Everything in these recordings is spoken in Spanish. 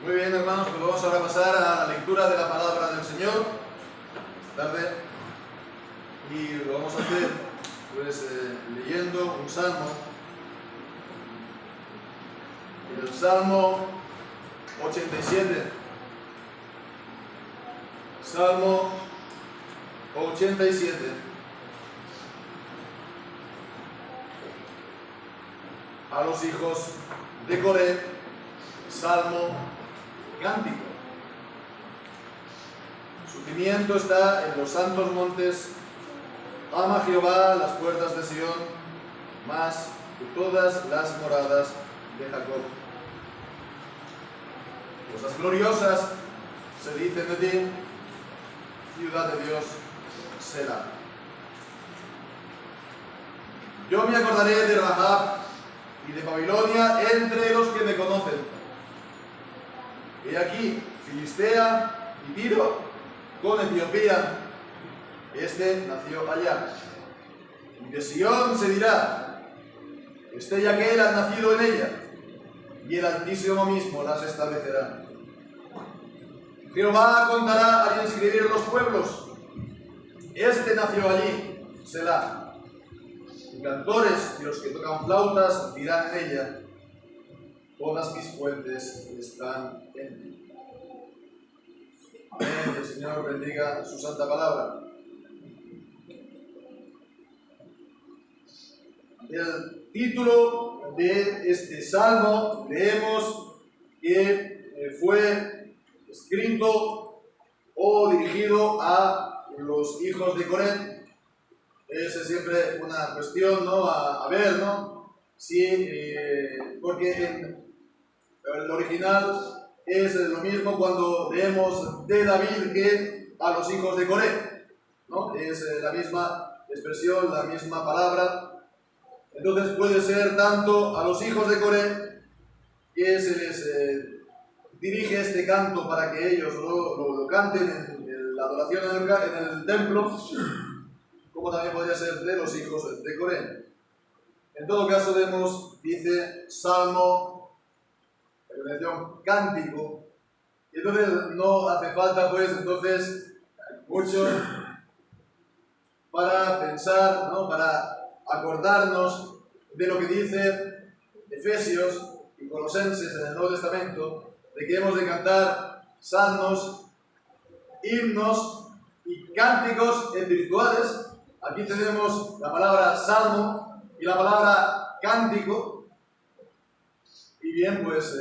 Muy bien, hermanos, pues vamos ahora a pasar a la lectura de la palabra del Señor. Tarde. Y lo vamos a hacer pues leyendo un salmo. El Salmo 87. Salmo 87. A los hijos de Coré, salmo cántico. Su cimiento está en los santos montes. Ama Jehová las puertas de Sión, más que todas las moradas de Jacob. Cosas gloriosas se dicen de ti, ciudad de Dios, Selah. Yo me acordaré de Rahab y de Babilonia entre los que me conocen. He aquí, Filistea y Tiro con Etiopía. Este nació allá. Y de Sión se dirá: este y aquel han nacido en ella, y el Altísimo mismo las establecerá. Jehová contará al inscribir los pueblos. Este nació allí, Selah. Y cantores y los que tocan flautas dirán en ella: todas mis fuentes están en ti. Amén. El Señor bendiga su santa palabra. El título de este salmo leemos que fue escrito o dirigido a los hijos de Coré. Es siempre una cuestión, ¿no? A ver, ¿no? Sí, porque en el original es lo mismo cuando leemos de David que a los hijos de Coré, ¿no? Es la misma expresión, la misma palabra. Entonces puede ser tanto a los hijos de Coré que se les dirige este canto para que ellos lo canten en la adoración en el templo, como también podría ser de los hijos de Coré. En todo caso vemos, dice salmo, cántico, y entonces no hace falta pues entonces mucho para pensar, ¿no? Para acordarnos de lo que dice Efesios y Colosenses en el Nuevo Testamento, de que hemos de cantar salmos, himnos y cánticos espirituales. Aquí tenemos la palabra salmo y la palabra cántico. Y bien, pues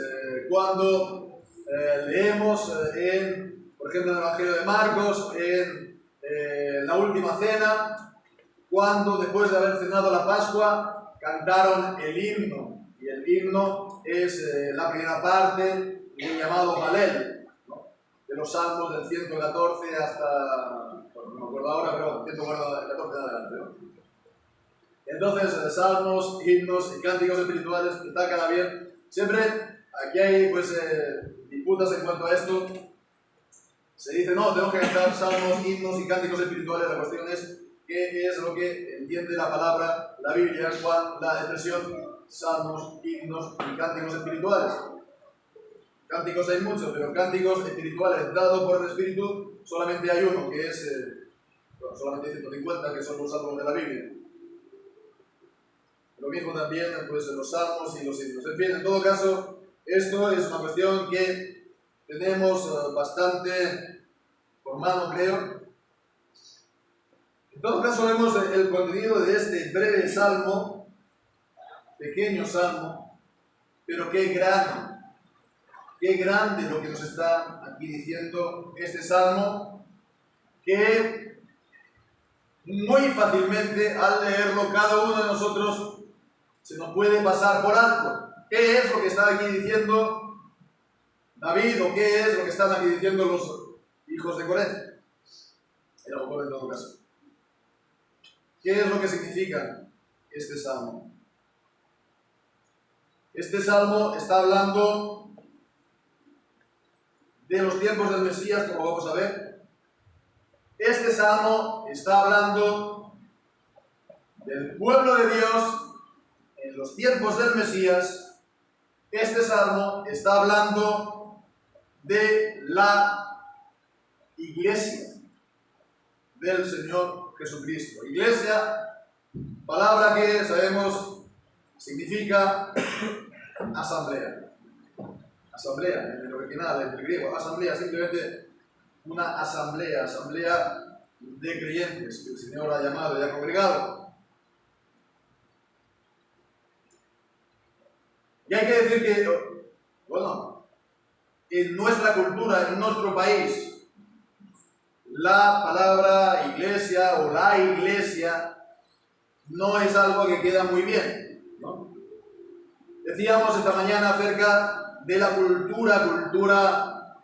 cuando leemos por ejemplo, en el Evangelio de Marcos, en la última cena, cuando después de haber cenado la Pascua cantaron el himno, y el himno es la primera parte del llamado Halel, ¿no? De los salmos del 114 hasta, bueno, no me acuerdo ahora, pero 114 en adelante, ¿no? Entonces, salmos, himnos y cánticos espirituales, está cada bien. Siempre aquí hay pues disputas en cuanto a esto. Se dice, no, tenemos que cantar salmos, himnos y cánticos espirituales. La cuestión es qué es lo que entiende la palabra, la Biblia, cuando la expresión salmos, himnos y cánticos espirituales. Cánticos hay muchos, pero cánticos espirituales dados por el Espíritu solamente hay uno, que es, solamente 150, que son los salmos de la Biblia. Lo mismo también pues, los salmos y los himnos. En fin, en todo caso, esto es una cuestión que tenemos bastante por mano, creo. En todo caso, vemos el contenido de este breve salmo, pequeño salmo, pero qué grande lo que nos está aquí diciendo este salmo, que muy fácilmente al leerlo cada uno de nosotros se nos puede pasar por alto. ¿Qué es lo que está aquí diciendo David o qué es lo que están aquí diciendo los hijos de Coré? Era mejor en todo caso. ¿Qué es lo que significa este salmo? Este salmo está hablando de los tiempos del Mesías, como vamos a ver. Este salmo está hablando del pueblo de Dios en los tiempos del Mesías. Este salmo está hablando de la Iglesia del Señor Jesucristo. Iglesia, palabra que sabemos significa asamblea. Asamblea, en el original, en el griego. Asamblea, simplemente una asamblea de creyentes que el Señor ha llamado y ha congregado. Y hay que decir que, bueno, en nuestra cultura, en nuestro país, la palabra iglesia o la iglesia no es algo que queda muy bien, ¿no? Decíamos esta mañana acerca de la cultura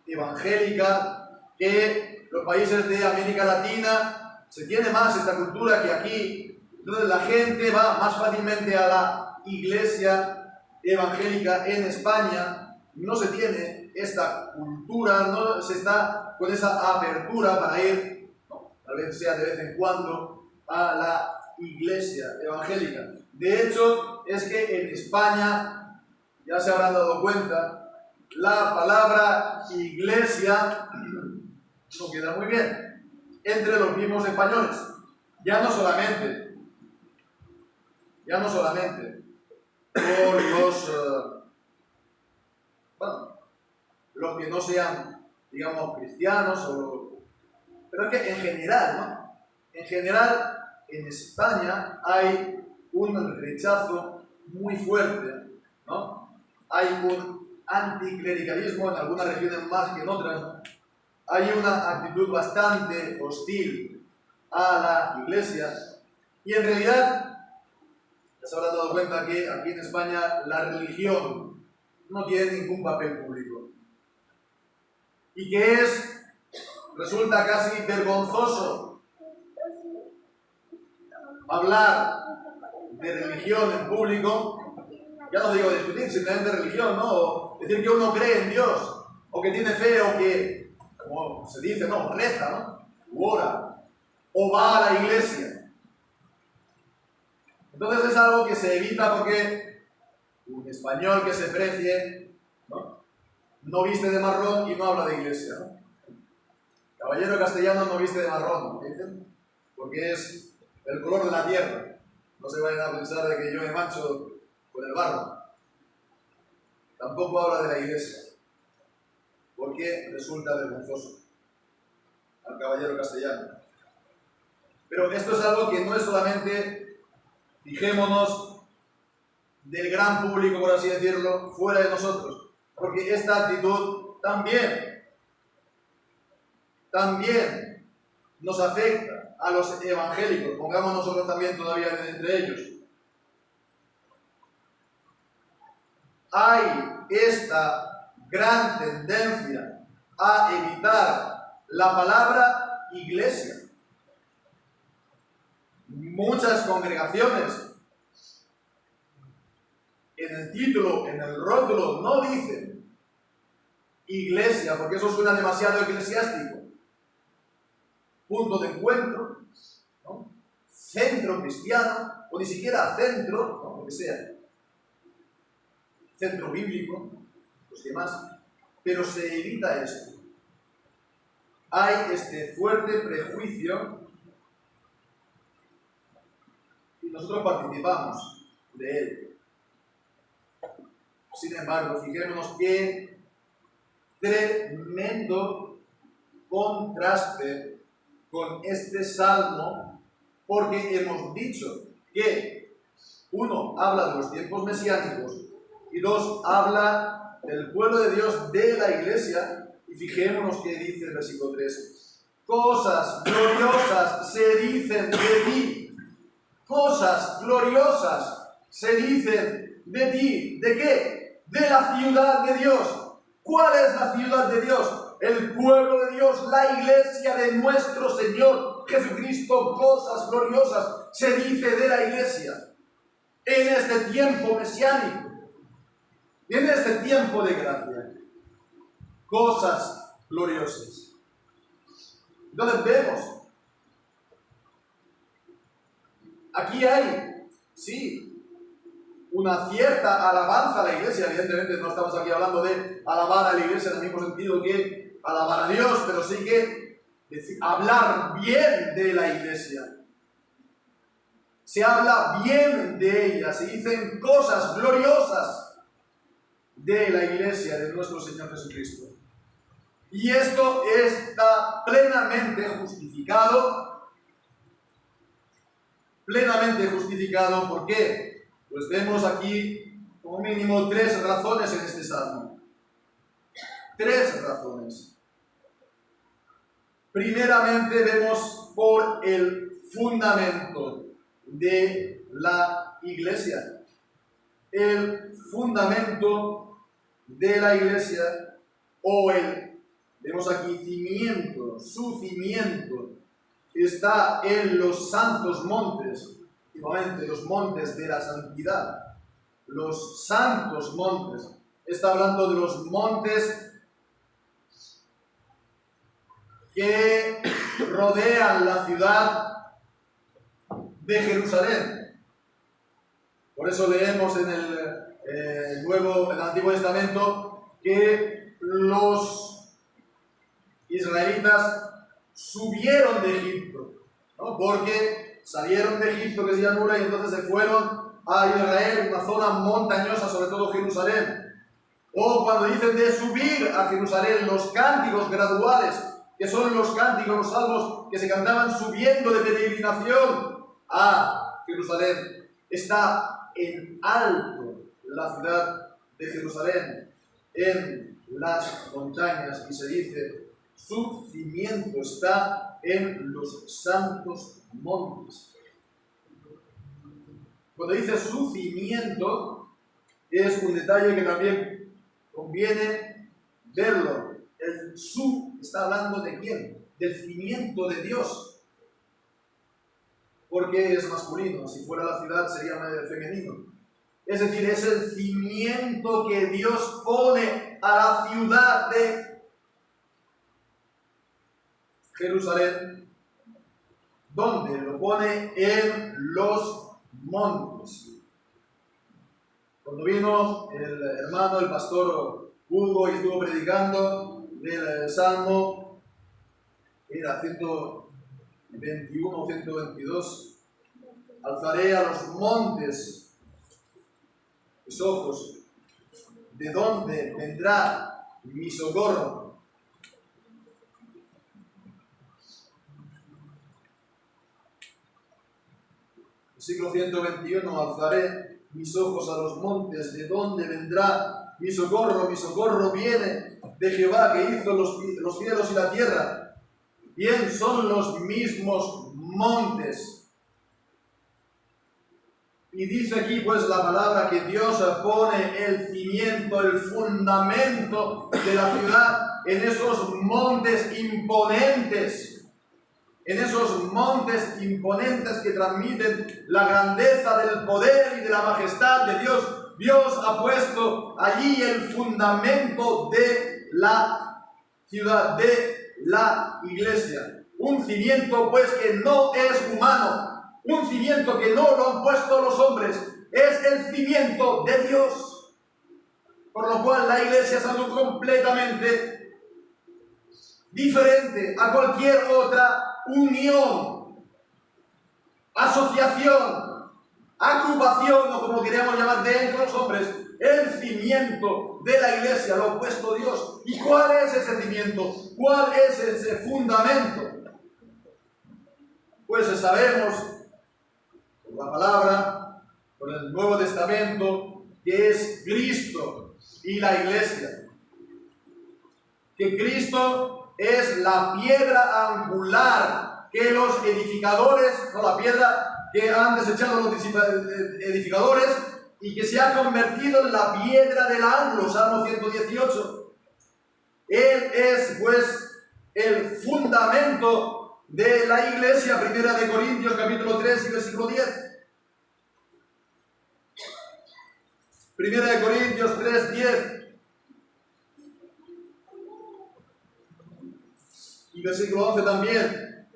evangélica, que los países de América Latina se tiene más esta cultura que aquí. Entonces la gente va más fácilmente a la iglesia evangélica. En España no se tiene esta cultura, no se está con esa apertura para ir, ¿no?, tal vez sea de vez en cuando, a la iglesia evangélica. De hecho, es que en España, ya se habrán dado cuenta, la palabra iglesia no queda muy bien entre los mismos españoles. Ya no solamente por los que no sean, digamos, cristianos, pero es que en general, ¿no? En general, en España hay un rechazo muy fuerte, ¿no? Hay un anticlericalismo en algunas regiones más que en otras, ¿no? Hay una actitud bastante hostil a la iglesia, y en realidad se habrán dado cuenta que aquí en España la religión no tiene ningún papel público, y que resulta casi vergonzoso hablar de religión en público. Ya no digo discutir simplemente religión, ¿no? O decir que uno cree en Dios, o que tiene fe, o que, como se dice, no, reza, ¿no?, u ora, o va a la iglesia. Entonces es algo que se evita porque un español que se precie, no viste de marrón y no habla de iglesia, ¿no? Caballero castellano no viste de marrón, ¿dicen? Porque es el color de la tierra. No se vayan a pensar de que yo me mancho con el barro. Tampoco habla de la iglesia, porque resulta vergonzoso al caballero castellano. Pero esto es algo que no es solamente, fijémonos, del gran público, por así decirlo, fuera de nosotros, porque esta actitud también nos afecta a los evangélicos. Pongamos nosotros también todavía entre ellos. Hay esta gran tendencia a evitar la palabra iglesia. Muchas congregaciones en el título, en el rótulo, no dicen iglesia, porque eso suena demasiado eclesiástico. Punto de encuentro, ¿no?, centro cristiano, o ni siquiera centro, ¿no?, lo que sea, centro bíblico, los demás, pero se evita esto. Hay este fuerte prejuicio y nosotros participamos de él. Sin embargo, fijémonos qué tremendo contraste con este salmo, porque hemos dicho que uno habla de los tiempos mesiánicos y dos habla del pueblo de Dios, de la iglesia, y fijémonos qué dice el versículo 3. Cosas gloriosas se dicen de ti. Cosas gloriosas se dicen de ti. ¿De qué? De la ciudad de Dios. ¿Cuál es la ciudad de Dios? El pueblo de Dios, la iglesia de nuestro Señor Jesucristo. Cosas gloriosas se dice de la iglesia en este tiempo mesiánico, en este tiempo de gracia. Cosas gloriosas. Entonces vemos, aquí hay, sí, una cierta alabanza a la iglesia. Evidentemente no estamos aquí hablando de alabar a la iglesia en el mismo sentido que alabar a Dios, pero sí que hablar bien de la iglesia. Se habla bien de ella, se dicen cosas gloriosas de la iglesia de nuestro Señor Jesucristo. Y esto está plenamente justificado. Plenamente justificado, ¿por qué? Pues vemos aquí como mínimo 3 razones en este salmo. 3 razones. Primeramente vemos por el fundamento de la iglesia. El fundamento de la iglesia, o vemos aquí cimiento, su cimiento está en los santos montes, igualmente los montes de la santidad, los santos montes. Está hablando de los montes que rodean la ciudad de Jerusalén. Por eso leemos en el Antiguo Testamento que los israelitas subieron de Egipto, ¿no? Porque salieron de Egipto, que es llanura, y entonces se fueron a Israel, una zona montañosa, sobre todo Jerusalén. O cuando dicen de subir a Jerusalén, los cánticos graduales, que son los cánticos, los salmos que se cantaban subiendo de peregrinación a Jerusalén. Está en alto la ciudad de Jerusalén, en las montañas, y se dice: su cimiento está en los santos montes. Cuando dice su cimiento, es un detalle que también conviene verlo. El su está hablando de quién? Del cimiento de Dios. Porque es masculino, si fuera la ciudad sería femenino. Es decir, es el cimiento que Dios pone a la ciudad de Jerusalén. ¿Dónde? Lo pone en los montes. Cuando vino el hermano, el pastor Hugo, y estuvo predicando del Salmo, era 121 o 122, alzaré a los montes mis ojos, ¿de dónde vendrá mi socorro? Versículo 121, alzaré mis ojos a los montes, ¿de dónde vendrá mi socorro? Mi socorro viene de Jehová, que hizo los cielos y la tierra. Bien, son los mismos montes. Y dice aquí pues la palabra que Dios pone el cimiento, el fundamento de la ciudad en esos montes imponentes. En esos montes imponentes que transmiten la grandeza del poder y de la majestad de Dios. Dios ha puesto allí el fundamento de la ciudad, de la iglesia. Un cimiento pues que no es humano, un cimiento que no lo han puesto los hombres, es el cimiento de Dios. Por lo cual la iglesia es algo completamente diferente a cualquier otra unión, asociación, agrupación, o como queríamos llamar, de entre los hombres. El cimiento de la iglesia lo ha puesto Dios. ¿Y cuál es ese cimiento? ¿Cuál es ese fundamento? Pues sabemos por la palabra, por el Nuevo Testamento, que es Cristo y la iglesia. Que Cristo es la piedra angular que los edificadores, no la piedra que han desechado los edificadores, y que se ha convertido en la piedra del ángulo, Salmo 118. Él es pues el fundamento de la iglesia, 1 Corintios capítulo 3 y versículo 10. 1 Corintios 3, 10. Y versículo 11 también.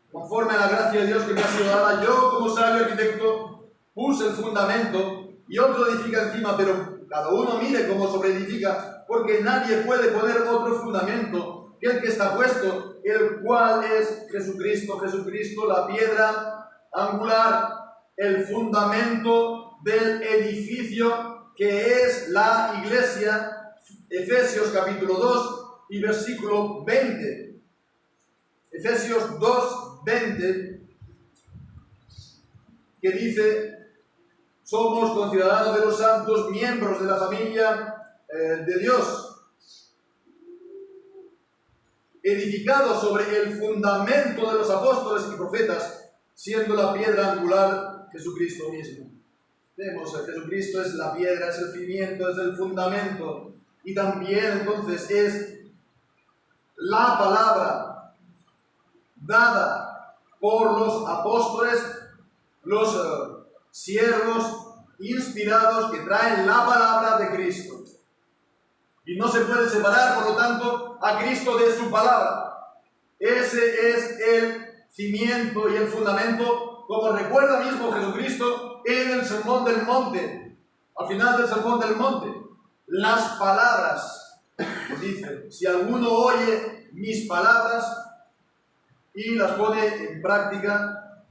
Conforme a la gracia de Dios que me ha sido dada, yo como sabio arquitecto puse el fundamento, y otro edifica encima, pero cada uno mire cómo sobreedifica, porque nadie puede poner otro fundamento que el que está puesto, el cual es Jesucristo. Jesucristo, la piedra angular, el fundamento del edificio que es la iglesia. Efesios capítulo 2 y versículo 20. Efesios 2, 20, que dice: somos conciudadanos de los santos, miembros de la familia de Dios, edificados sobre el fundamento de los apóstoles y profetas, siendo la piedra angular Jesucristo mismo. Vemos que Jesucristo es la piedra, es el cimiento, es el fundamento, y también entonces es la palabra dada por los apóstoles, los siervos inspirados que traen la palabra de Cristo. Y no se puede separar, por lo tanto, a Cristo de su palabra. Ese es el cimiento y el fundamento, como recuerda mismo Jesucristo en el Sermón del Monte. Al final del Sermón del Monte, las palabras, dice: si alguno oye mis palabras y las pone en práctica,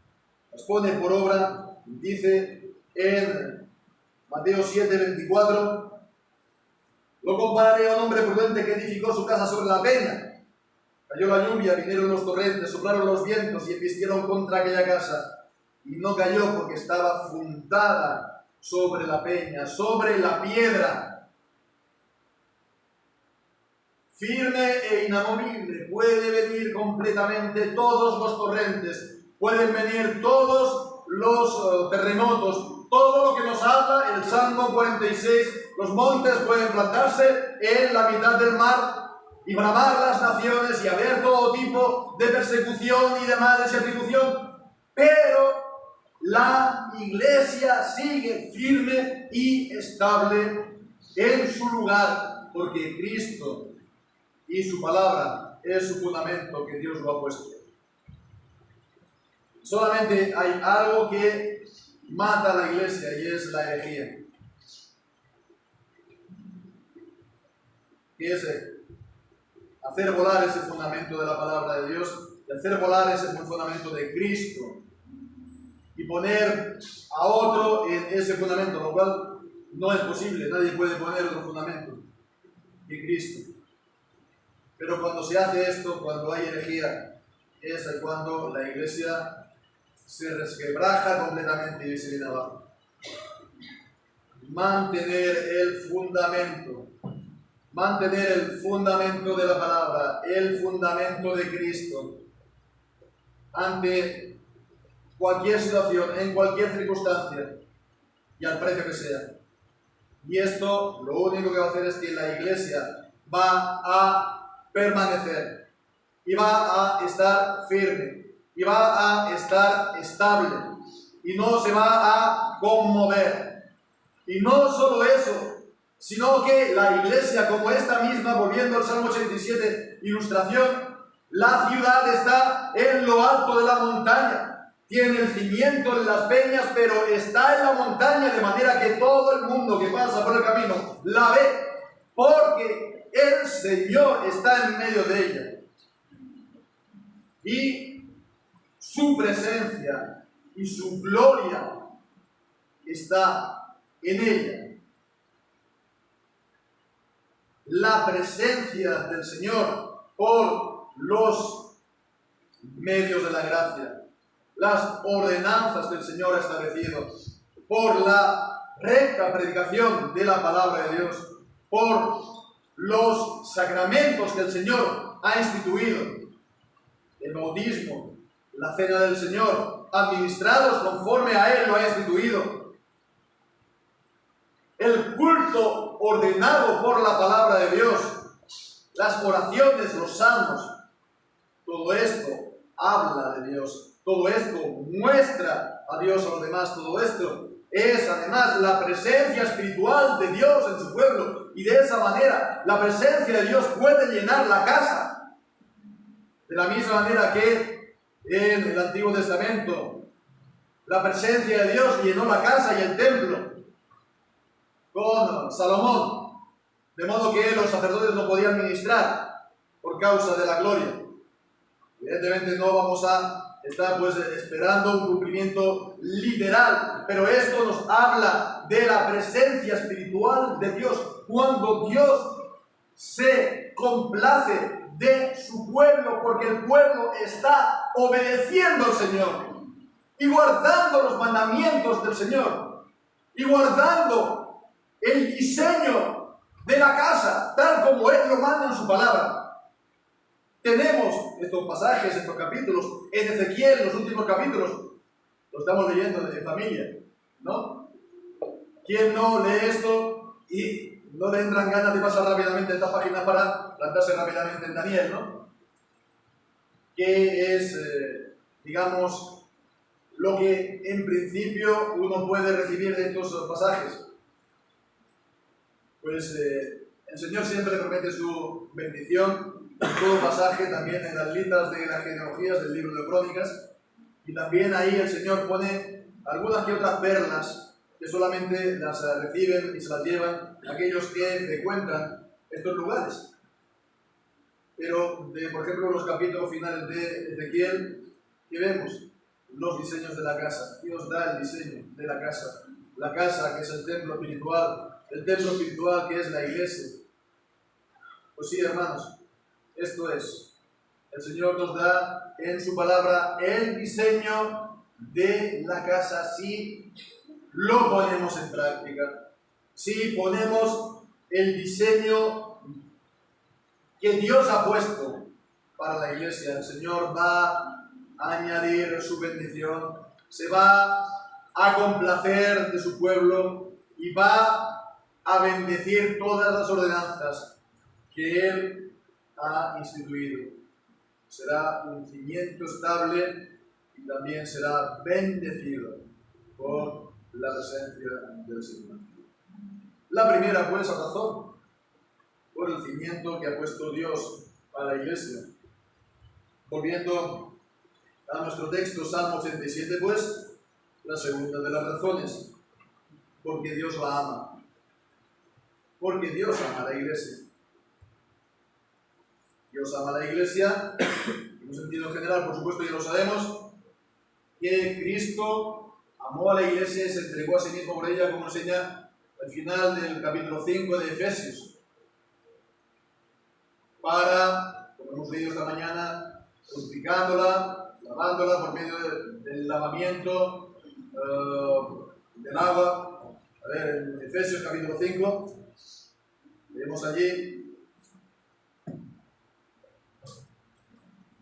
las pone por obra, dice en Mateo 7, 24, lo compararé a un hombre prudente que edificó su casa sobre la peña. Cayó la lluvia, vinieron los torrentes, soplaron los vientos y embistieron contra aquella casa. Y no cayó porque estaba fundada sobre la peña, sobre la piedra. Firme e inamovible, puede venir completamente todos los torrentes, pueden venir todos los terremotos, todo lo que nos habla el Salmo 46, los montes pueden plantarse en la mitad del mar y bramar las naciones y haber todo tipo de persecución y de males y atribución, pero la iglesia sigue firme y estable en su lugar, porque Cristo y su palabra es su fundamento que Dios lo ha puesto. Solamente hay algo que mata a la iglesia y es la herejía. Que es hacer volar ese fundamento de la palabra de Dios y hacer volar ese fundamento de Cristo y poner a otro en ese fundamento, lo cual no es posible. Nadie puede poner otro fundamento que Cristo. Pero cuando se hace esto, cuando hay herejía, es cuando la iglesia se resquebraja completamente y se viene abajo. Mantener el fundamento de la palabra, el fundamento de Cristo, ante cualquier situación, en cualquier circunstancia y al precio que sea. Y esto lo único que va a hacer es que la iglesia va a permanecer y va a estar firme y va a estar estable y no se va a conmover. Y no solo eso, sino que la iglesia, como esta misma, volviendo al Salmo 87, ilustración, la ciudad está en lo alto de la montaña, tiene el cimiento en las peñas, pero está en la montaña, de manera que todo el mundo que pasa por el camino la ve, porque el Señor está en medio de ella. Y su presencia y su gloria está en ella. La presencia del Señor por los medios de la gracia, las ordenanzas que el Señor ha establecido, por la recta predicación de la palabra de Dios, por los sacramentos que el Señor ha instituido, el bautismo, la cena del Señor, administrados conforme a Él lo ha instituido, el culto ordenado por la palabra de Dios, las oraciones, los salmos, todo esto habla de Dios, todo esto muestra a Dios a los demás, todo esto es además la presencia espiritual de Dios en su pueblo, y de esa manera la presencia de Dios puede llenar la casa. De la misma manera que en el Antiguo Testamento la presencia de Dios llenó la casa y el templo, con Salomón, de modo que los sacerdotes no podían ministrar por causa de la gloria. Evidentemente no vamos a estar pues esperando un cumplimiento literal, pero esto nos habla de la presencia espiritual de Dios. Cuando Dios se complace de su pueblo, porque el pueblo está obedeciendo al Señor y guardando los mandamientos del Señor y guardando el diseño de la casa tal como Él lo manda en su palabra. Tenemos estos pasajes, estos capítulos, en Ezequiel, los últimos capítulos, lo estamos leyendo en familia, ¿no? ¿Quién no lee esto y no le entran ganas de pasar rápidamente esta página para plantarse rápidamente en Daniel, ¿no? Que es, digamos, lo que en principio uno puede recibir de estos pasajes. Pues el Señor siempre promete su bendición en todo pasaje, también en las listas de las genealogías del libro de Crónicas, y también ahí el Señor pone algunas que otras perlas que solamente las reciben y se las llevan aquellos que frecuentan estos lugares. Pero, por ejemplo, los capítulos finales de Ezequiel, ¿qué vemos? Los diseños de la casa. Dios da el diseño de la casa que es el templo espiritual que es la iglesia. Pues sí, hermanos, esto es, el Señor nos da en su palabra el diseño de la casa si lo ponemos en práctica, si ponemos el diseño que Dios ha puesto para la iglesia. El Señor va a añadir su bendición, se va a complacer de su pueblo y va a bendecir todas las ordenanzas que Él ha instituido. Será un cimiento estable y también será bendecido por la presencia del Señor. La primera, pues, razón por el cimiento que ha puesto Dios para la iglesia. Volviendo a nuestro texto, Salmo 87, pues, la segunda de las razones, porque Dios la ama. Porque Dios ama a la iglesia. Dios ama a la iglesia, en un sentido general, por supuesto, ya lo sabemos, que Cristo amó a la iglesia y se entregó a sí mismo por ella, como enseña al final del capítulo 5 de Efesios, para, como hemos leído esta mañana, purificándola, lavándola por medio del lavamiento del agua. A ver, en Efesios capítulo 5, leemos allí: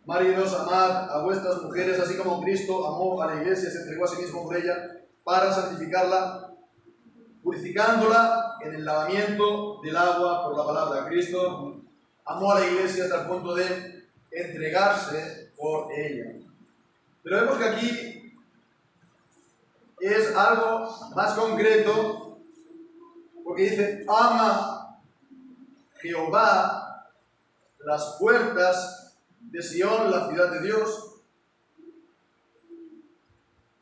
maridos, amad a vuestras mujeres, así como Cristo amó a la iglesia y se entregó a sí mismo por ella, para santificarla, purificándola en el lavamiento del agua por la palabra. Cristo amó a la iglesia hasta el punto de entregarse por ella. Pero vemos que aquí es algo más concreto, porque dice: ama Jehová las puertas de Sion, la ciudad de Dios,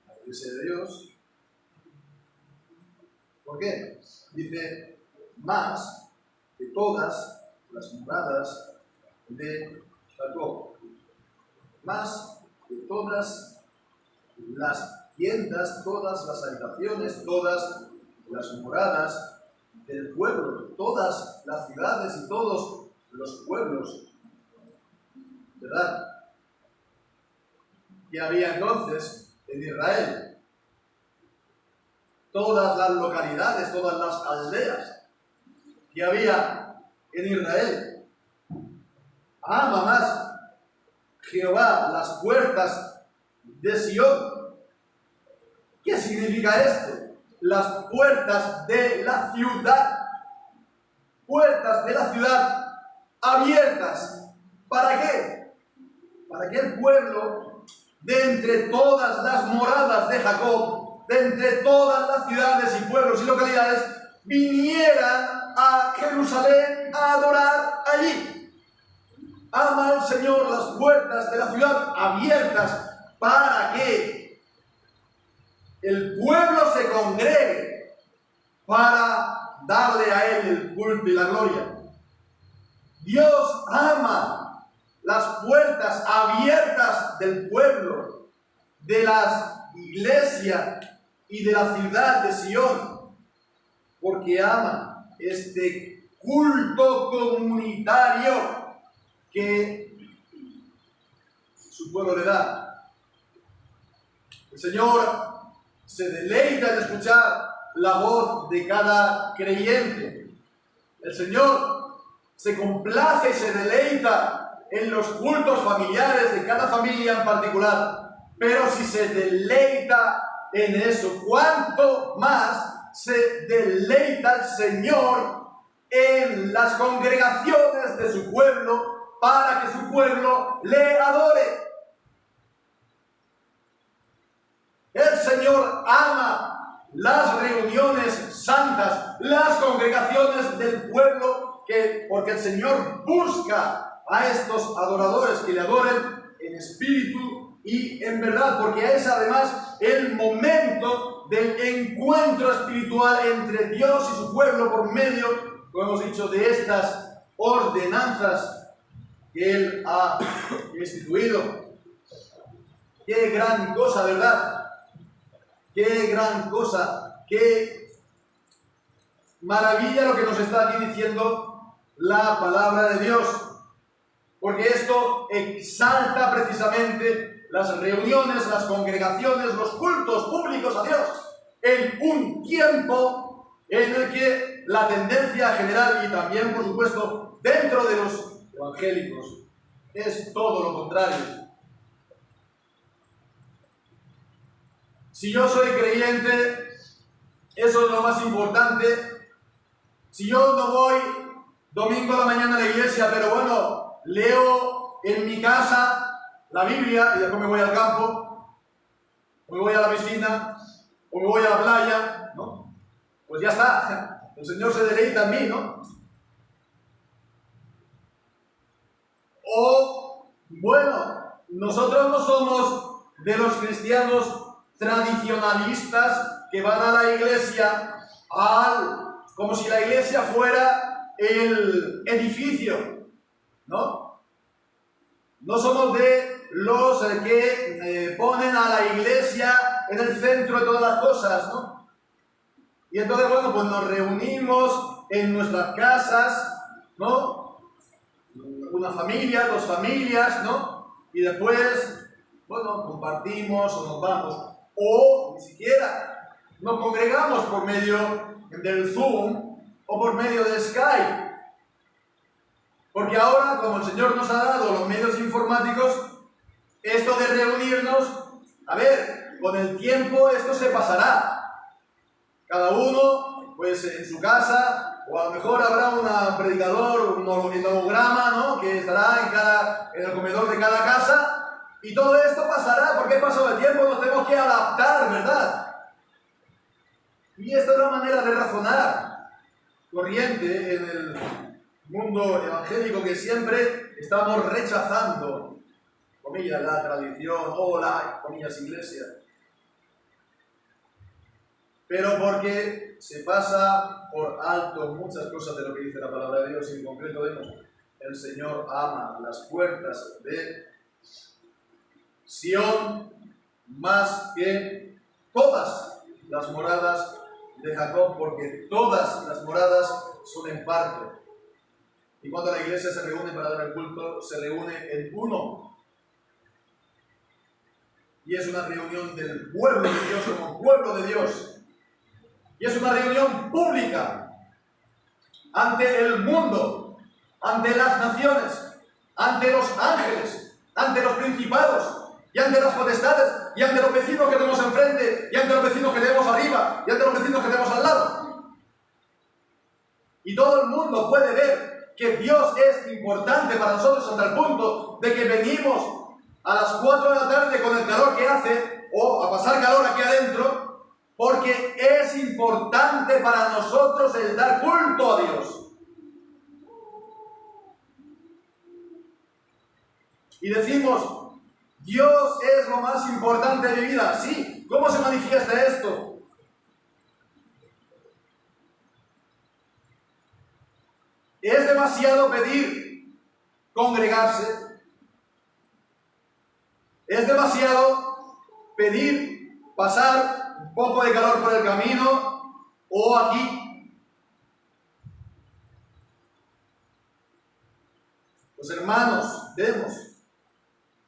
la iglesia de Dios. ¿Por qué? Dice: más que todas las moradas de Jacob, más que todas las tiendas, todas las habitaciones, todas las moradas del pueblo, todas las ciudades y todos los pueblos. ¿Verdad? Que había entonces en Israel. Todas las localidades, todas las aldeas que había en Israel. Ama más Jehová las puertas de Sion. ¿Qué significa esto? Las puertas de la ciudad. Puertas de la ciudad abiertas. ¿Para qué? Para que el pueblo, de entre todas las moradas de Jacob, de entre todas las ciudades y pueblos y localidades, vinieran a Jerusalén a adorar allí. Ama al Señor las puertas de la ciudad abiertas para que el pueblo se congregue para darle a Él el culto y la gloria. Dios ama las puertas abiertas del pueblo, de la iglesia y de la ciudad de Sion, porque ama este culto comunitario que su pueblo le da. El Señor se deleita en escuchar la voz de cada creyente. El Señor se complace y se deleita en los cultos familiares de cada familia en particular. Pero si se deleita en eso, ¿cuánto más se deleita el Señor en las congregaciones de su pueblo para que su pueblo le adore? El Señor ama las reuniones santas, las congregaciones del pueblo, porque el Señor busca a estos adoradores que le adoren en espíritu y en verdad, porque es además el momento del encuentro espiritual entre Dios y su pueblo por medio, como hemos dicho, de estas ordenanzas que Él ha instituido. ¡Qué gran cosa, verdad! ¡Qué gran cosa! ¡Qué maravilla lo que nos está aquí diciendo la palabra de Dios! Porque esto exalta precisamente las reuniones, las congregaciones, los cultos públicos a Dios, en un tiempo en el que la tendencia general, y también, por supuesto, dentro de los evangélicos, es todo lo contrario. Si yo soy creyente, eso es lo más importante. Si yo no voy domingo a la mañana a la iglesia, pero bueno, leo en mi casa la Biblia y después me voy al campo, o me voy a la piscina, o me voy a la playa, ¿no? Pues ya está, el Señor se deleita en mí, ¿no? O, bueno, nosotros no somos de los cristianos tradicionalistas que van a la iglesia como si la iglesia fuera el edificio, ¿no? No somos de los que ponen a la iglesia en el centro de todas las cosas, ¿no? Y entonces, bueno, pues nos reunimos en nuestras casas, ¿no? Una familia, dos familias, ¿no? Y después, bueno, compartimos o nos vamos. O ni siquiera nos congregamos por medio del Zoom o por medio de Skype. Porque ahora, como el Señor nos ha dado los medios informáticos, esto de reunirnos, a ver, con el tiempo esto se pasará. Cada uno, pues en su casa, o a lo mejor habrá un predicador, un holograma, ¿no? Que estará en el comedor de cada casa. Y todo esto pasará, porque pasado el tiempo nos tenemos que adaptar, ¿verdad? Y esta es la manera de razonar corriente en el mundo evangélico, que siempre estamos rechazando, comillas, la tradición o la, comillas, iglesia. Pero porque se pasa por alto muchas cosas de lo que dice la palabra de Dios, y en concreto vemos, el Señor ama las puertas de Sion más que todas las moradas de Jacob, porque todas las moradas son en parte. Y cuando la iglesia se reúne para dar el culto, se reúne en uno. Y es una reunión del pueblo de Dios como pueblo de Dios. Y es una reunión pública ante el mundo, ante las naciones, ante los ángeles, ante los principados, y ante las potestades, y ante los vecinos que tenemos enfrente, y ante los vecinos que tenemos arriba, y ante los vecinos que tenemos al lado. Y todo el mundo puede ver que Dios es importante para nosotros hasta el punto de que venimos a las 4 de la tarde con el calor que hace, o a pasar calor aquí adentro, porque es importante para nosotros el dar culto a Dios. Y decimos, Dios es lo más importante de mi vida. Sí, ¿cómo se manifiesta esto? demasiado pedir congregarse. Es demasiado pedir pasar un poco de calor por el camino o aquí. Los hermanos, vemos.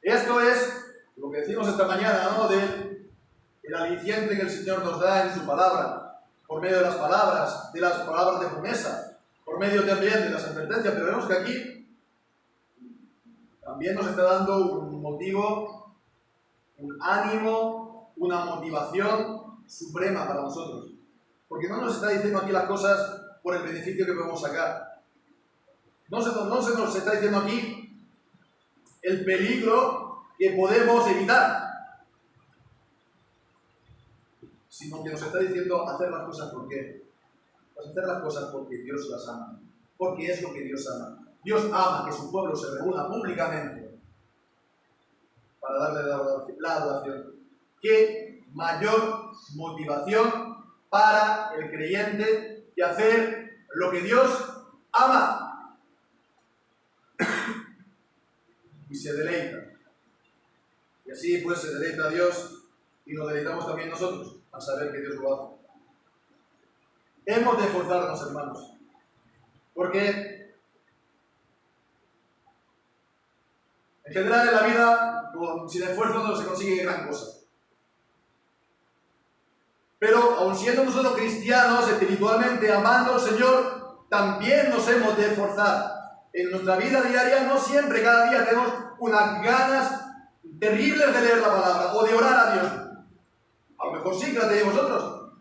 Esto es lo que decimos esta mañana, ¿no? El aliciente que el Señor nos da en su palabra, por medio de las palabras de promesa, por medio también de las advertencias, pero vemos que aquí también nos está dando un motivo, un ánimo, una motivación suprema para nosotros. Porque no nos está diciendo aquí las cosas por el beneficio que podemos sacar. No se nos está diciendo aquí el peligro que podemos evitar, sino que nos está diciendo hacer las cosas ¿por qué? Pues hacer las cosas porque Dios las ama, porque es lo que Dios ama. Dios ama que su pueblo se reúna públicamente para darle la adoración. ¿Qué mayor motivación para el creyente que hacer lo que Dios ama? Y se deleita. Y así pues se deleita a Dios y nos deleitamos también nosotros al saber que Dios lo hace. Hemos de esforzarnos, hermanos, porque en general en la vida sin esfuerzo no se consigue gran cosa. Pero aun siendo nosotros cristianos, espiritualmente amando al Señor, también nos hemos de esforzar. En nuestra vida diaria no siempre, cada día tenemos unas ganas terribles de leer la palabra o de orar a Dios. A lo mejor sí que la tenéis vosotros,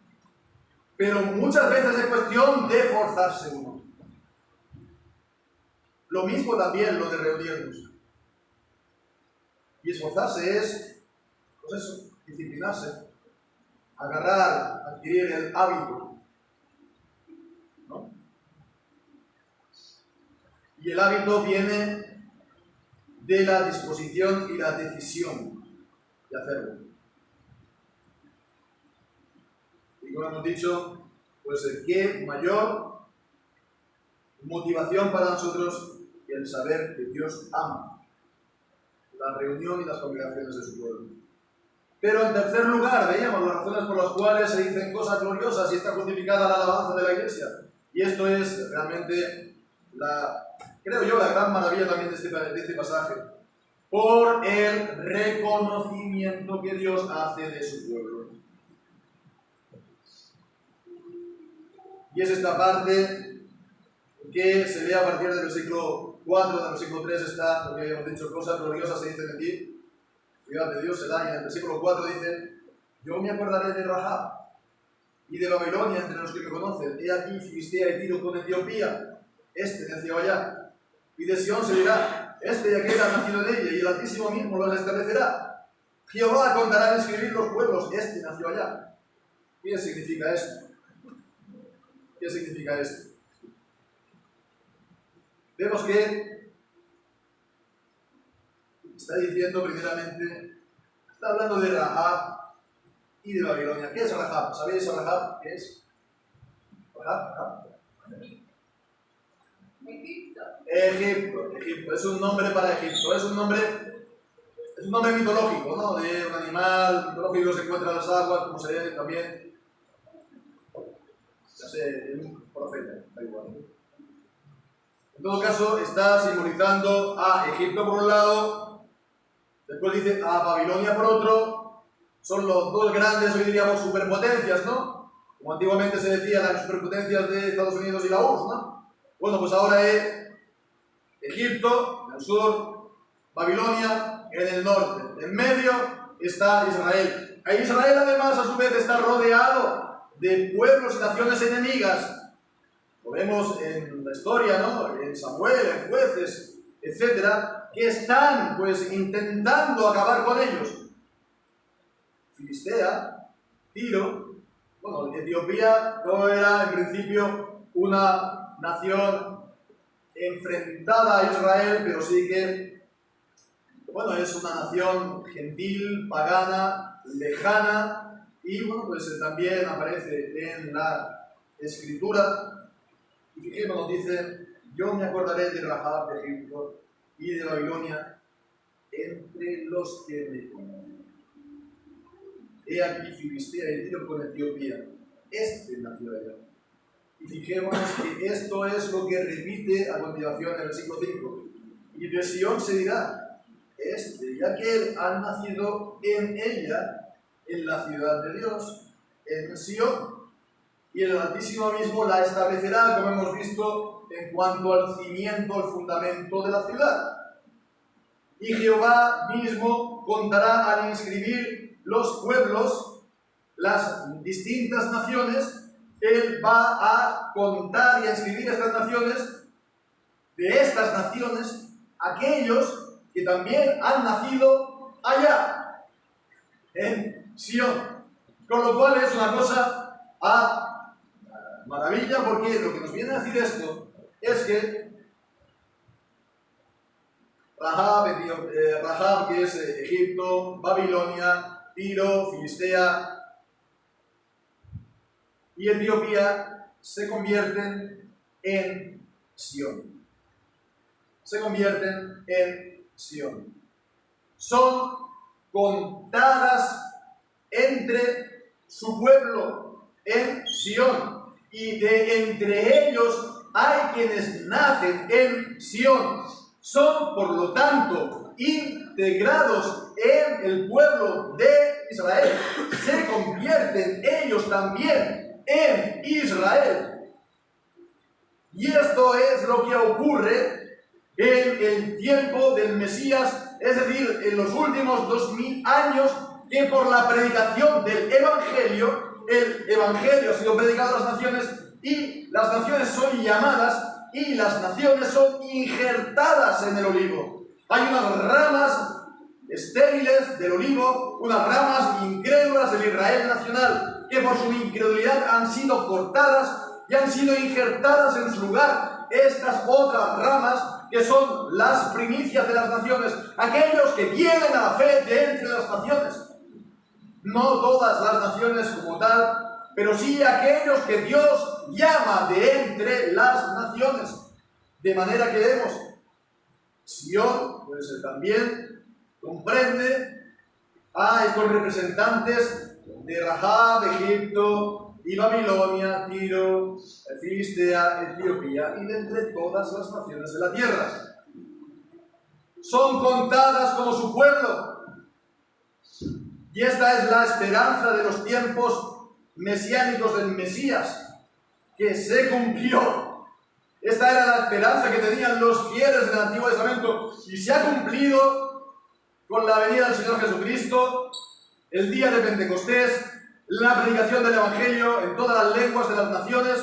pero muchas veces es cuestión de esforzarse uno. Lo mismo también lo de reunirnos. Y esforzarse es, pues eso, disciplinarse, agarrar, adquirir el hábito, ¿no? Y el hábito viene de la disposición y la decisión de hacerlo. Y como hemos dicho, pues qué mayor motivación para nosotros que el saber que Dios ama la reunión y las congregaciones de su pueblo. Pero en tercer lugar, veíamos las razones por las cuales se dicen cosas gloriosas y está justificada la alabanza de la Iglesia. Y esto es realmente creo yo, la gran maravilla también de este pasaje. Por el reconocimiento que Dios hace de su pueblo. Y es esta parte que se ve a partir del versículo 4, del versículo 3 está lo que habíamos dicho, cosas gloriosas se dicen de ti. Fíjate, Dios se da, y en el versículo 4 dice: yo me acordaré de Rahab y de Babilonia entre los que me conocen. He aquí Filistea y Tiro con Etiopía, este nació allá. Y de Sión se dirá: este y aquel ha nacido en ella, y el Altísimo mismo los establecerá. Jehová contará en escribir los pueblos, este nació allá. ¿Qué significa esto? ¿Qué significa esto? Vemos que está diciendo primeramente, está hablando de Rahab y de Babilonia. ¿Qué es Rahab? ¿Sabéis Rahab qué es? Rahab. Egipto. Es un nombre para Egipto. Es un nombre mitológico, ¿no? De un animal mitológico que se encuentra en las aguas, como se ve también, ya sé, un profeta, da igual. En todo caso, está simbolizando a Egipto por un lado, después dice a Babilonia por otro. Son los dos grandes, hoy diríamos, superpotencias, ¿no? Como antiguamente se decía, las superpotencias de Estados Unidos y la URSS, ¿no? Bueno, pues ahora es Egipto en el sur, Babilonia en el norte. En medio está Israel. E Israel además a su vez está rodeado de pueblos y naciones enemigas. Lo vemos en la historia, ¿no? En Samuel, en Jueces, etcétera, que están pues intentando acabar con ellos. Filistea, Tiro, bueno, Etiopía no era en principio una nación enfrentada a Israel, pero sí que, bueno, es una nación gentil, pagana, lejana, y bueno, pues también aparece en la Escritura. Y fijémonos, dice: yo me acordaré de Rahab de Egipto y de Babilonia entre los que me conocen. He aquí Filistea y Tiro con Etiopía. Nació allá. Y fijémonos que esto es lo que repite a continuación en el versículo 5. Y de Sión se dirá, ya que él ha nacido en ella, en la ciudad de Dios, en Sión. Y el Altísimo mismo la establecerá, como hemos visto, en cuanto al cimiento, al fundamento de la ciudad. Y Jehová mismo contará al inscribir los pueblos, las distintas naciones. Él va a contar y a escribir estas naciones, de estas naciones, aquellos que también han nacido allá, en Sión. Con lo cual es una cosa a maravilla, porque lo que nos viene a decir esto es que Rahab, que es Egipto, Babilonia, Tiro, Filistea y Etiopía, se convierten en Sión. Se convierten en Sión. Son contadas entre su pueblo en Sión. Y de entre ellos hay quienes nacen en Sión. Son, por lo tanto, integrados en el pueblo de Israel. Se convierten ellos también en Israel. Y esto es lo que ocurre en el tiempo del Mesías, es decir, en los últimos 2000 años, que por la predicación del Evangelio, el Evangelio ha sido predicado a las naciones y las naciones son llamadas y las naciones son injertadas en el olivo. Hay unas ramas estériles del olivo, unas ramas incrédulas del Israel nacional, que por su incredulidad han sido cortadas y han sido injertadas en su lugar estas otras ramas que son las primicias de las naciones, aquellos que vienen a la fe de entre las naciones. No todas las naciones como tal, pero sí aquellos que Dios llama de entre las naciones. De manera que vemos, Sión, pues también comprende a estos representantes de Rahab, Egipto y Babilonia, Tiro, Filistea, Etiopía y de entre todas las naciones de la tierra. Son contadas como su pueblo. Y esta es la esperanza de los tiempos mesiánicos del Mesías, que se cumplió. Esta era la esperanza que tenían los fieles del Antiguo Testamento y se ha cumplido con la venida del Señor Jesucristo, el día de Pentecostés, la predicación del Evangelio en todas las lenguas de las naciones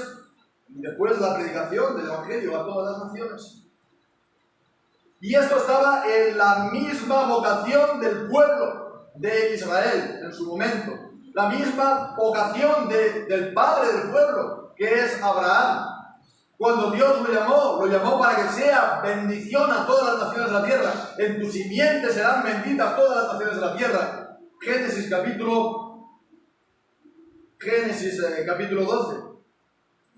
y después la predicación del Evangelio a todas las naciones. Y esto estaba en la misma vocación del pueblo de Israel en su momento, la misma vocación del padre del pueblo, que es Abraham. Cuando Dios lo llamó para que sea bendición a todas las naciones de la tierra. En tu simiente serán benditas todas las naciones de la tierra. Génesis capítulo 12.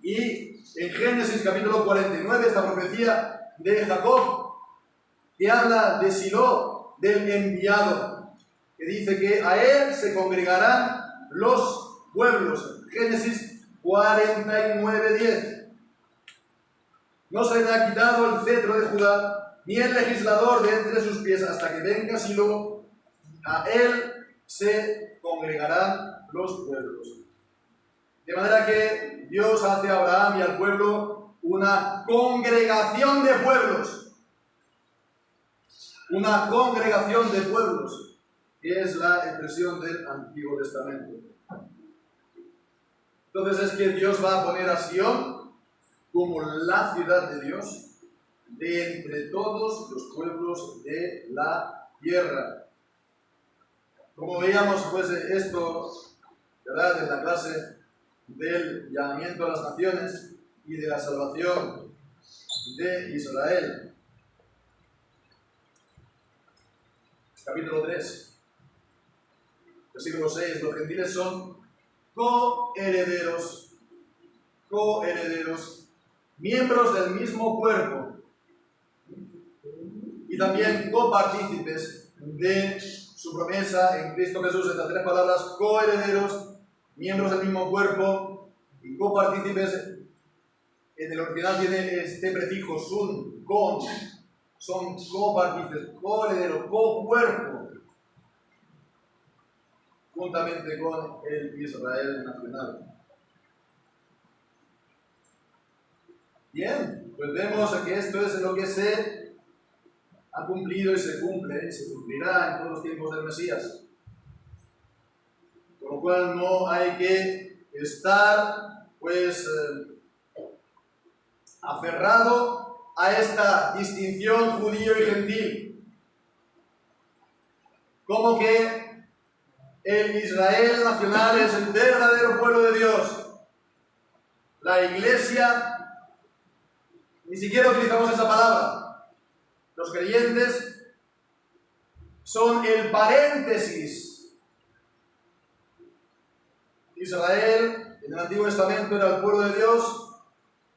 Y en Génesis capítulo 49, esta profecía de Jacob, que habla de Silo, del enviado, que dice que a él se congregarán los pueblos. Génesis 49:10. No se le ha quitado el cetro de Judá, ni el legislador de entre sus pies, hasta que venga Silo, a él se congregarán los pueblos. De manera que Dios hace a Abraham y al pueblo una congregación de pueblos. Una congregación de pueblos, que es la expresión del Antiguo Testamento. Entonces es que Dios va a poner a Sión como la ciudad de Dios de entre todos los pueblos de la tierra. Como veíamos, pues esto, ¿verdad?, en la clase del llamamiento a las naciones y de la salvación de Israel. Capítulo 3, versículo 6. Los gentiles son coherederos miembros del mismo cuerpo y también copartícipes de su promesa en Cristo Jesús. Estas tres palabras: coherederos, miembros del mismo cuerpo y copartícipes. En el original tiene este prefijo sun, con. Son copartícipes, coherederos, co-cuerpo, juntamente con el Israel nacional. Bien, pues vemos que esto es lo que se ha cumplido y se cumple, y se cumplirá en todos los tiempos del Mesías. Con lo cual no hay que estar, pues, aferrado a esta distinción judío y gentil. Como que el Israel nacional es el verdadero pueblo de Dios. La Iglesia, ni siquiera utilizamos esa palabra. Los creyentes son el paréntesis. Israel, en el Antiguo Testamento, era el pueblo de Dios.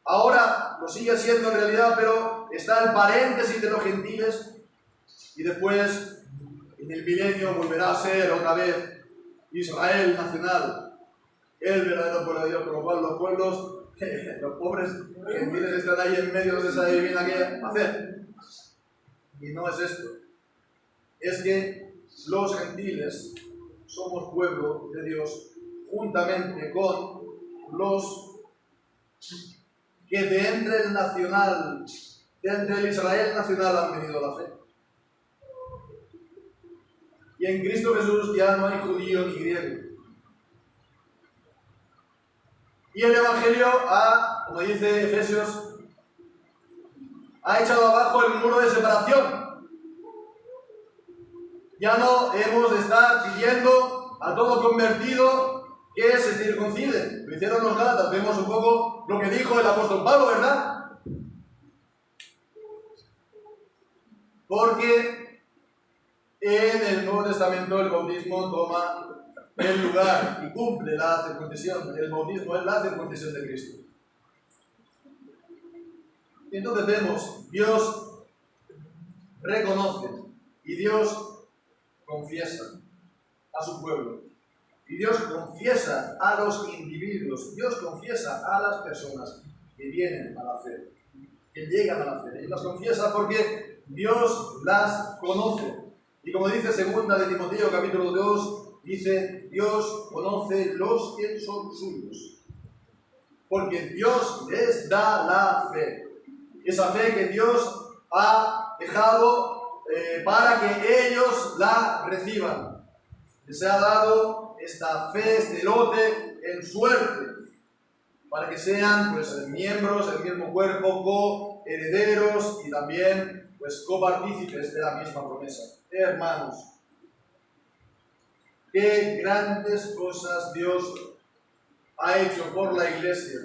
Ahora lo sigue siendo en realidad, pero está el paréntesis de los gentiles. Y después, en el milenio, volverá a ser otra vez Israel nacional, el verdadero pueblo de Dios. Con lo cual los pueblos, los pobres gentiles, están ahí en medio, no se sabe bien a qué hacer. Y no es esto. Es que los gentiles somos pueblo de Dios juntamente con los que de entre el nacional, de entre el Israel nacional han venido a la fe. Y en Cristo Jesús ya no hay judío ni griego. Y el Evangelio ha, como dice Efesios, ha echado abajo el muro de separación. Ya no hemos de estar pidiendo a todo convertido que se circuncide. Lo hicieron los Gálatas. Vemos un poco lo que dijo el apóstol Pablo, ¿verdad? Porque en el Nuevo Testamento el bautismo toma el lugar y cumple la circuncisión. El bautismo es la circuncisión de Cristo. Y entonces vemos, Dios reconoce y Dios confiesa a su pueblo. Y Dios confiesa a los individuos, Dios confiesa a las personas que vienen a la fe, que llegan a la fe. Y las confiesa porque Dios las conoce. Y como dice 2 de Timoteo capítulo 2, dice: Dios conoce los que son suyos, porque Dios les da la fe. Esa fe que Dios ha dejado para que ellos la reciban. Les ha dado esta fe, este lote en suerte, para que sean, pues, miembros del mismo cuerpo, coherederos y también, pues, copartícipes de la misma promesa. Hermanos, qué grandes cosas Dios ha hecho por la Iglesia.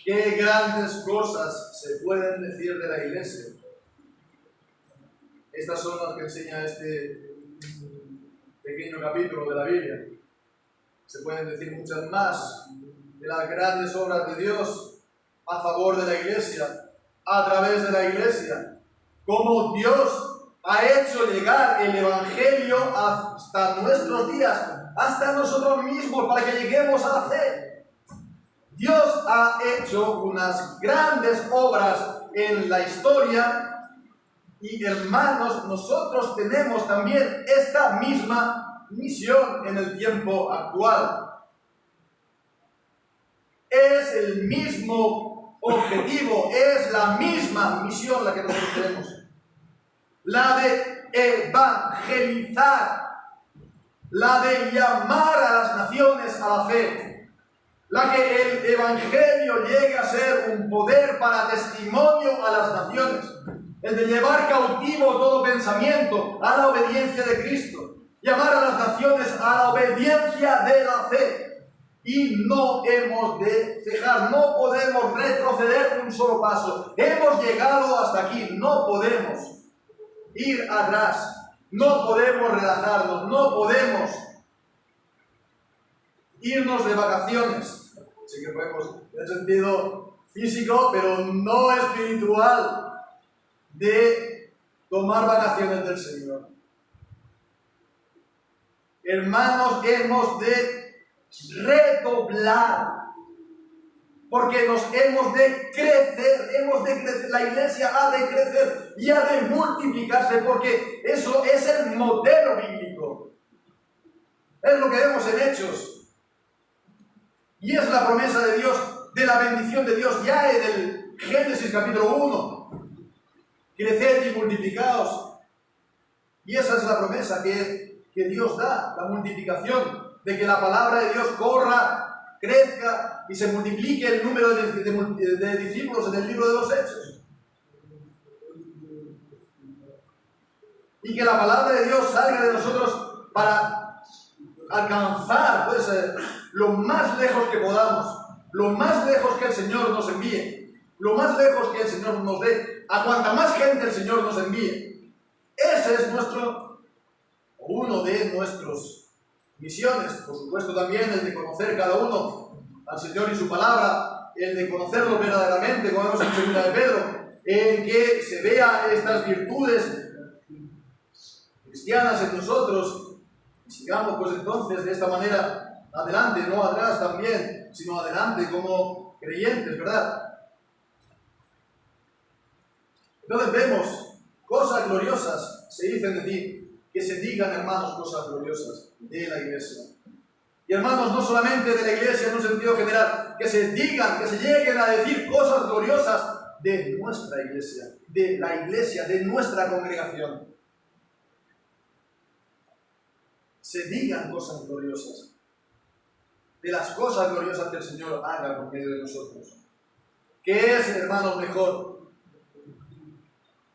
Qué grandes cosas se pueden decir de la Iglesia. Estas son las que enseña este pequeño capítulo de la Biblia. Se pueden decir muchas más de las grandes obras de Dios a favor de la Iglesia, a través de la Iglesia. Cómo Dios ha hecho llegar el Evangelio hasta nuestros días, hasta nosotros mismos, para que lleguemos a la fe. Dios ha hecho unas grandes obras en la historia y, hermanos, nosotros tenemos también esta misma misión en el tiempo actual. Es el mismo objetivo, es la misma misión la que nosotros tenemos. La de evangelizar, la de llamar a las naciones a la fe. La que el Evangelio llegue a ser un poder para testimonio a las naciones. El de llevar cautivo todo pensamiento a la obediencia de Cristo. Llamar a las naciones a la obediencia de la fe. Y no hemos de cejar, no podemos retroceder un solo paso. Hemos llegado hasta aquí, no podemos ir atrás. No podemos relajarnos, no podemos irnos de vacaciones. Así que podemos, en el sentido físico, pero no espiritual, de tomar vacaciones del Señor. Hermanos, hemos de redoblar, porque nos hemos de crecer, la iglesia ha de crecer y ha de multiplicarse, porque eso es el modelo bíblico. Es lo que vemos en Hechos. Y es la promesa de Dios, de la bendición de Dios, ya en el Génesis capítulo 1. Creced y multiplicaos. Y esa es la promesa que Dios da, la multiplicación, de que la palabra de Dios corra, crezca y se multiplique el número de discípulos en el libro de los Hechos. Y que la palabra de Dios salga de nosotros para alcanzar, pues, lo más lejos que podamos, lo más lejos que el Señor nos envíe, lo más lejos que el Señor nos dé, a cuanta más gente el Señor nos envíe. Ese es uno de nuestros misiones. Por supuesto también el de conocer cada uno al Señor y su palabra, el de conocerlo verdaderamente, como vemos en 2 de Pedro, en que se vea estas virtudes cristianas en nosotros, y sigamos pues entonces de esta manera adelante, no atrás también, sino adelante como creyentes, ¿verdad? Entonces vemos cosas gloriosas se dicen de ti, que se digan, hermanos, cosas gloriosas de la iglesia. Y hermanos, no solamente de la iglesia en un sentido general, que se digan, que se lleguen a decir cosas gloriosas de nuestra iglesia, de la iglesia, de nuestra congregación. Se digan cosas gloriosas, de las cosas gloriosas que el Señor haga por medio de nosotros. ¿Qué es, hermanos, mejor?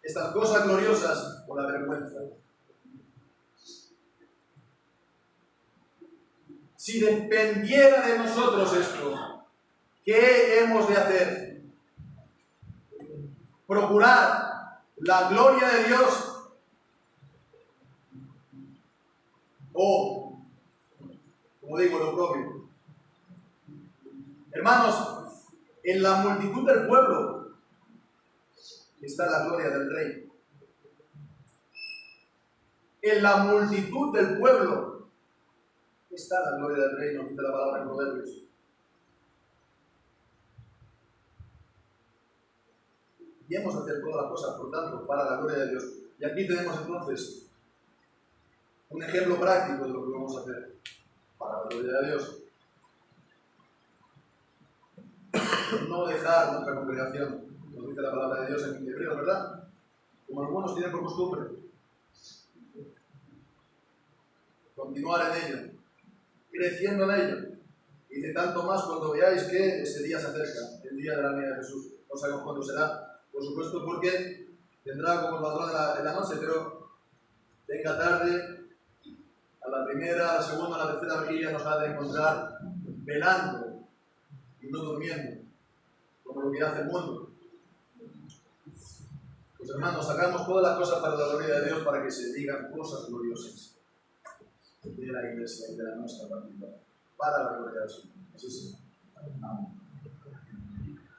Estas cosas gloriosas o la vergüenza. Si dependiera de nosotros esto, ¿qué hemos de hacer? Procurar la gloria de Dios o, como digo, lo propio. Hermanos, en la multitud del pueblo está la gloria del Rey. En la multitud del pueblo está la gloria del Rey, nos dice la palabra en Proverbios. Y hemos de hacer todas las cosas, por tanto, para la gloria de Dios. Y aquí tenemos entonces un ejemplo práctico de lo que vamos a hacer para la gloria de Dios. No dejar nuestra congregación, nos dice la palabra de Dios en Hebreos, ¿verdad? Como algunos tienen por costumbre. Continuar en ello, creciendo en ello. Y de tanto más cuando veáis que ese día se acerca, el día de la venida de Jesús. No sabemos cuándo será, por supuesto, porque vendrá como el ladrón de la noche, pero venga tarde, a la primera, a la segunda, a la tercera vigilia nos ha de encontrar velando y no durmiendo, como lo que hace el mundo. Pues hermanos, hagamos todas las cosas para la gloria de Dios, para que se digan cosas gloriosas de la iglesia y de la nuestra particular, para la gloria de Dios. Así sea. Amén.